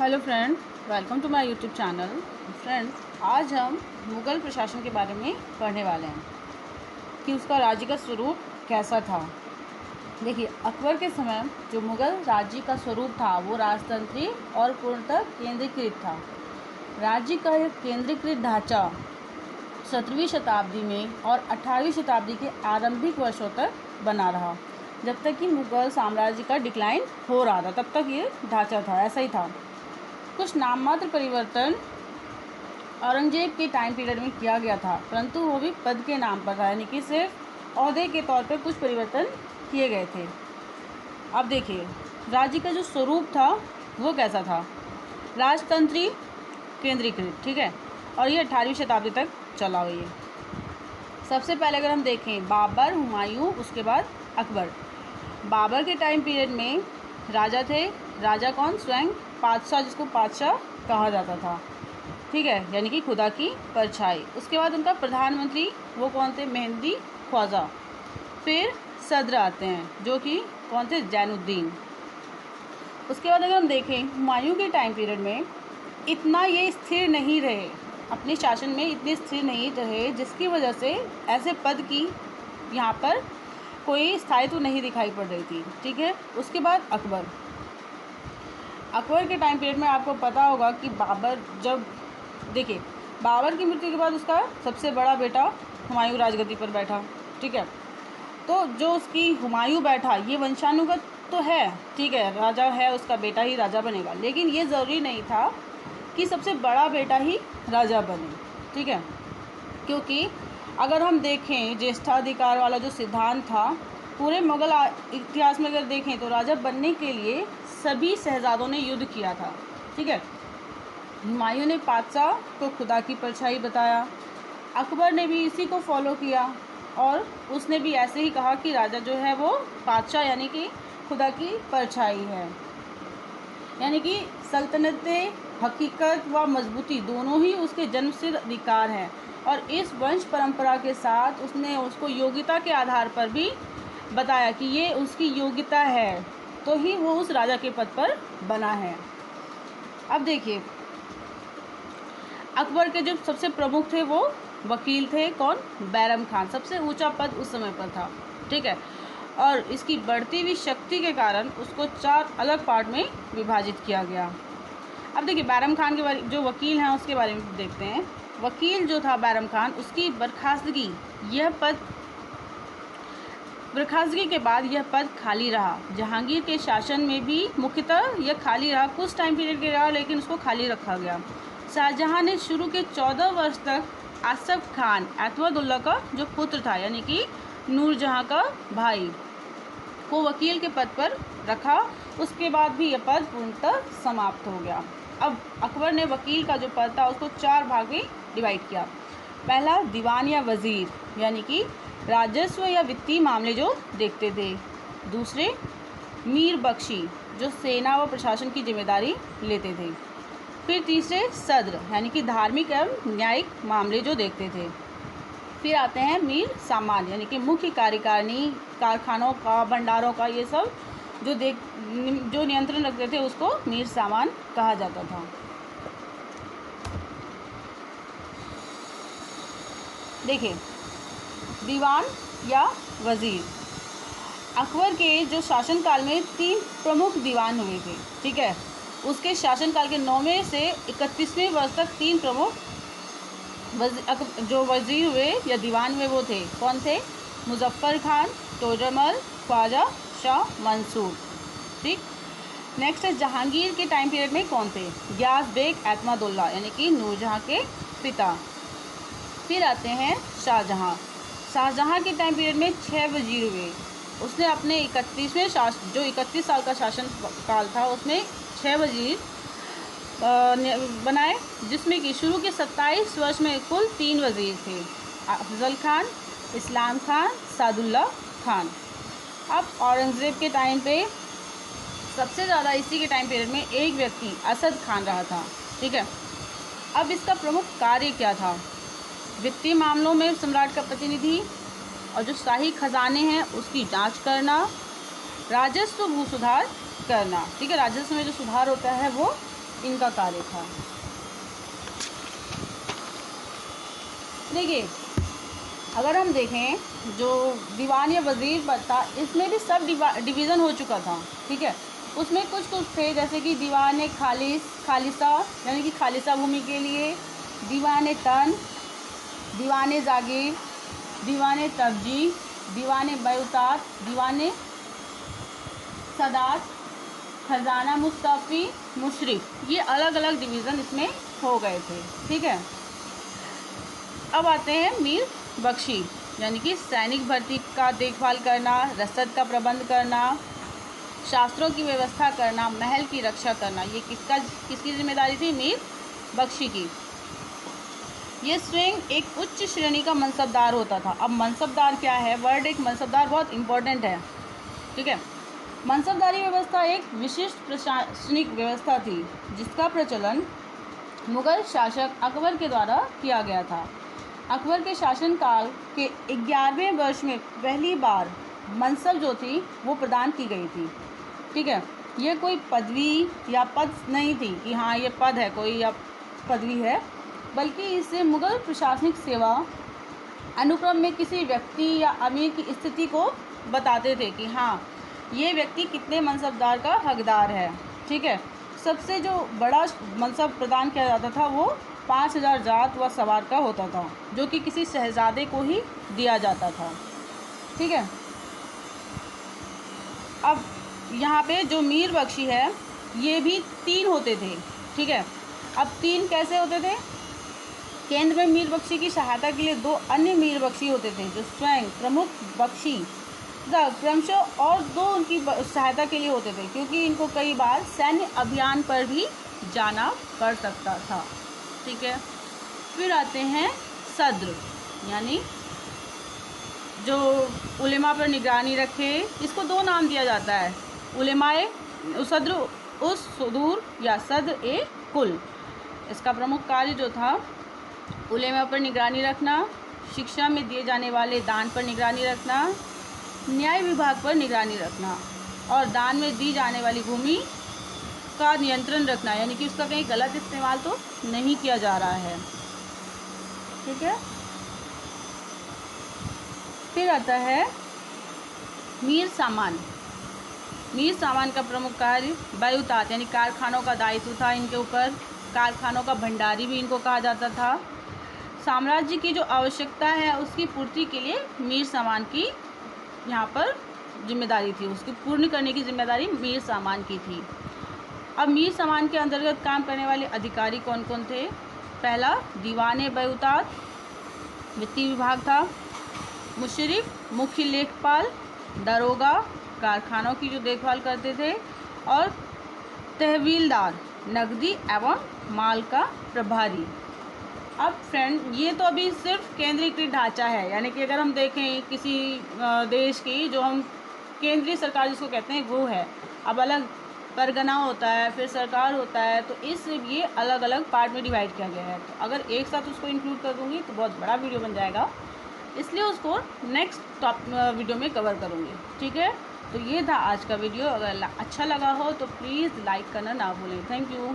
Hello friend, welcome to my YouTube channel. Friends, आज हम मुग़ल प्रशासन के बारे में पढ़ने वाले हैं कि उसका राज्य का स्वरूप कैसा था। देखिए, अकबर के समय जो मुग़ल राज्य का स्वरूप था वो राजतंत्रीय और पूर्णतः केंद्रीकृत था। राज्य का एक केंद्रीकृत ढांचा 17वीं शताब्दी में और 18वीं शताब्दी के आरंभिक वर्षों तक बना रहा। जब तक कि मुग़ल साम्राज्य का डिक्लाइन हो रहा था तब तक ये ढांचा था, ऐसा ही था। कुछ नाममात्र परिवर्तन औरंगजेब के टाइम पीरियड में किया गया था, परंतु वो भी पद के नाम पर था, यानी कि सिर्फ ओहदे के तौर पर कुछ परिवर्तन किए गए थे। अब देखिए, राज्य का जो स्वरूप था वो कैसा था। राजतंत्रीय केंद्रीकृत, ठीक है, और ये 18वीं शताब्दी तक चला हुआ। ये सबसे पहले अगर हम देखें बाबर, हुमायूं, उसके बाद अकबर। बाबर के टाइम पीरियड में राजा थे। राजा कौन? स्वयं पातशाह, जिसको पातशाह कहा जाता था, ठीक है, यानी कि खुदा की परछाई। उसके बाद उनका प्रधानमंत्री वो कौन थे? मेहंदी ख्वाजा। फिर सदर आते हैं जो कि कौन थे? जैनुद्दीन। उसके बाद अगर हम देखें हुमायूं के टाइम पीरियड में इतना ये स्थिर नहीं रहे, अपने शासन में इतने स्थिर नहीं रहे, जिसकी वजह से ऐसे पद की यहाँ पर कोई स्थायित्व नहीं दिखाई पड़ रही थी, ठीक है। उसके बाद अकबर के टाइम पीरियड में आपको पता होगा कि बाबर, जब देखिए बाबर की मृत्यु के बाद उसका सबसे बड़ा बेटा हुमायूं राजगद्दी पर बैठा, ठीक है। तो जो उसकी हुमायूं बैठा ये वंशानुगत तो है, ठीक है, राजा है, उसका बेटा ही राजा बनेगा, लेकिन ये ज़रूरी नहीं था कि सबसे बड़ा बेटा ही राजा बने, ठीक है। क्योंकि अगर हम देखें ज्येष्ठाधिकार वाला जो सिद्धांत था पूरे मुग़ल इतिहास में अगर देखें तो राजा बनने के लिए सभी शहजादों ने युद्ध किया था, ठीक है। हुमायूं ने पातशाह को खुदा की परछाई बताया, अकबर ने भी इसी को फॉलो किया और उसने भी ऐसे ही कहा कि राजा जो है वो पातशाह यानी कि खुदा की परछाई है। यानी कि सल्तनत हकीकत व मजबूती दोनों ही उसके जन्मसिद्ध अधिकार हैं, और इस वंश परंपरा के साथ उसने उसको योग्यता के आधार पर भी बताया कि ये उसकी योग्यता है, तो ही वो उस राजा के पद पर बना है। अब देखिए, अकबर के जो सबसे प्रमुख थे वो वकील थे, कौन? बैरम खान। सबसे ऊंचा पद उस समय पर था, ठीक है, और इसकी बढ़ती हुई शक्ति के कारण उसको 4 अलग पार्ट में विभाजित किया गया। अब देखिए, बैरम खान के बारे जो वकील हैं उसके बारे में देखते हैं। वकील जो था बैरम खान, उसकी बर्खास्तगी के बाद यह पद खाली रहा। जहांगीर के शासन में भी मुख्यतः यह खाली रहा, कुछ टाइम पीरियड के रहा, लेकिन उसको खाली रखा गया। शाहजहां ने शुरू के 14 वर्ष तक आसफ खान एतमदुल्ला का जो पुत्र था, यानी कि नूरजहां का भाई, को वकील के पद पर रखा। उसके बाद भी यह पद पूर्णतः समाप्त हो गया। अब अकबर ने वकील का जो पद था उसको 4 भाग में डिवाइड किया। पहला, दीवान या वजीर, यानी कि राजस्व या वित्तीय मामले जो देखते थे। दूसरे, मीर बख्शी, जो सेना व प्रशासन की जिम्मेदारी लेते थे। फिर तीसरे, सद्र, यानी कि धार्मिक एवं न्यायिक मामले जो देखते थे। फिर आते हैं मीर सामान, यानी कि मुख्य कार्यकारिणी, कारखानों का, भंडारों का, ये सब जो नियंत्रण रखते थे उसको मीर सामान कहा जाता था। देखिए, दीवान या वजीर, अकबर के जो शासनकाल में 3 प्रमुख दीवान हुए थे, ठीक है। उसके शासनकाल के 9वें से 31वें वर्ष तक 3 प्रमुख जो वजीर हुए या दीवान हुए वो थे, कौन थे? मुजफ्फर खान, तोडरमल, ख्वाजा शाह मंसूर, ठीक। नेक्स्ट है जहांगीर के टाइम पीरियड में कौन थे? गियास बेग एतमादुल्ला, यानी कि नूरजहां के पिता। फिर आते हैं शाहजहां के टाइम पीरियड में 6 वजीर हुए। उसने अपने 31 साल का शासन काल था उसमें 6 वजीर बनाए, जिसमें कि शुरू के 27 वर्ष में कुल 3 वजीर थे, अफजल खान, इस्लाम खान, सादुल्ला खान। अब औरंगज़ेब के टाइम पे सबसे ज़्यादा इसी के टाइम पीरियड में एक व्यक्ति असद खान रहा था, ठीक है। अब इसका प्रमुख कार्य क्या था? वित्तीय मामलों में सम्राट का प्रतिनिधि, और जो शाही खजाने हैं उसकी जांच करना, राजस्व भू सुधार करना, ठीक है, राजस्व में जो सुधार होता है वो इनका कार्य था। देखिए, अगर हम देखें जो दीवान या वज़ीर पद था, इसमें भी सब डिवीज़न हो चुका था, ठीक है। उसमें कुछ कुछ थे, जैसे कि दीवान खालिसा यानी कि खालिसा भूमि के लिए, दीवान तन, दीवान जागीर, दीवान तब्जी, दीवान बैउतात, दीवान सदात, खजाना मुस्तफ़ी, मुशरिफ, ये अलग अलग डिवीज़न इसमें हो गए थे, ठीक है। अब आते हैं मीर बख्शी, यानी कि सैनिक भर्ती का देखभाल करना, रसद का प्रबंध करना, शास्त्रों की व्यवस्था करना, महल की रक्षा करना, ये किसकी जिम्मेदारी थी? मीर बख्शी की। ये स्वयं एक उच्च श्रेणी का मनसबदार होता था। अब मनसबदार क्या है? वर्ड एक मनसबदार बहुत इम्पोर्टेंट है, ठीक है। मनसबदारी व्यवस्था एक विशिष्ट प्रशासनिक व्यवस्था थी जिसका प्रचलन मुगल शासक अकबर के द्वारा किया गया था। अकबर के शासनकाल के 11वें वर्ष में पहली बार मनसब जो थी वो प्रदान की गई थी, ठीक है। ये कोई पदवी या पद नहीं थी कि हाँ ये पद है कोई या पदवी है, बल्कि इसे मुगल प्रशासनिक सेवा अनुक्रम में किसी व्यक्ति या अमीर की स्थिति को बताते थे कि हाँ ये व्यक्ति कितने मनसबदार का हकदार है, ठीक है। सबसे जो बड़ा मनसब प्रदान किया जाता था वो 5000 जात व सवार का होता था, जो कि किसी शहजादे को ही दिया जाता था, ठीक है। अब यहाँ पे जो मीर बख्शी है ये भी 3 होते थे, ठीक है। अब 3 कैसे होते थे? केंद्र में मीर बख्शी की सहायता के लिए 2 अन्य मीर बख्शी होते थे जो स्वयं प्रमुख बख्शी क्रमशः और 2 उनकी सहायता के लिए होते थे, क्योंकि इनको कई बार सैन्य अभियान पर भी जाना पड़ सकता था, ठीक है। फिर आते हैं सद्र, यानी जो उलेमा पर निगरानी रखे। इसको 2 नाम दिया जाता है, उलेमाए सद्र उस सुदूर या सद्र ए कुल। इसका प्रमुख कार्य जो था उलेमा पर निगरानी रखना, शिक्षा में दिए जाने वाले दान पर निगरानी रखना, न्याय विभाग पर निगरानी रखना और दान में दी जाने वाली भूमि का नियंत्रण रखना, यानी कि उसका कहीं गलत इस्तेमाल तो नहीं किया जा रहा है, ठीक है। फिर आता है मीर सामान। मीर सामान का प्रमुख कार्य बैउतात यानी कारखानों का दायित्व था इनके ऊपर। कारखानों का भंडारी भी इनको कहा जाता था। साम्राज्य की जो आवश्यकता है उसकी पूर्ति के लिए मीर सामान की यहाँ पर जिम्मेदारी थी, उसकी पूर्ण करने की जिम्मेदारी मीर सामान की थी। अब मीर सामान के अंतर्गत काम करने वाले अधिकारी कौन कौन थे? पहला दीवाने बैउतात, वित्तीय विभाग था। मुशरिफ मुख्य लेखपाल, दरोगा कारखानों की जो देखभाल करते थे, और तहवीलदार नकदी एवं माल का प्रभारी। अब फ्रेंड ये तो अभी सिर्फ केंद्रीकृत ढांचा है, यानी कि अगर हम देखें किसी देश की जो हम केंद्रीय सरकार जिसको कहते हैं वो है। अब अलग परगना होता है, फिर सरकार होता है, तो इस ये अलग अलग पार्ट में डिवाइड किया गया है। तो अगर एक साथ उसको इंक्लूड कर दूँगी तो बहुत बड़ा वीडियो बन जाएगा, इसलिए उसको नेक्स्ट वीडियो में कवर करूँगी, ठीक है। तो ये था आज का वीडियो। अगर अच्छा लगा हो तो प्लीज़ लाइक करना ना भूलें। Thank you.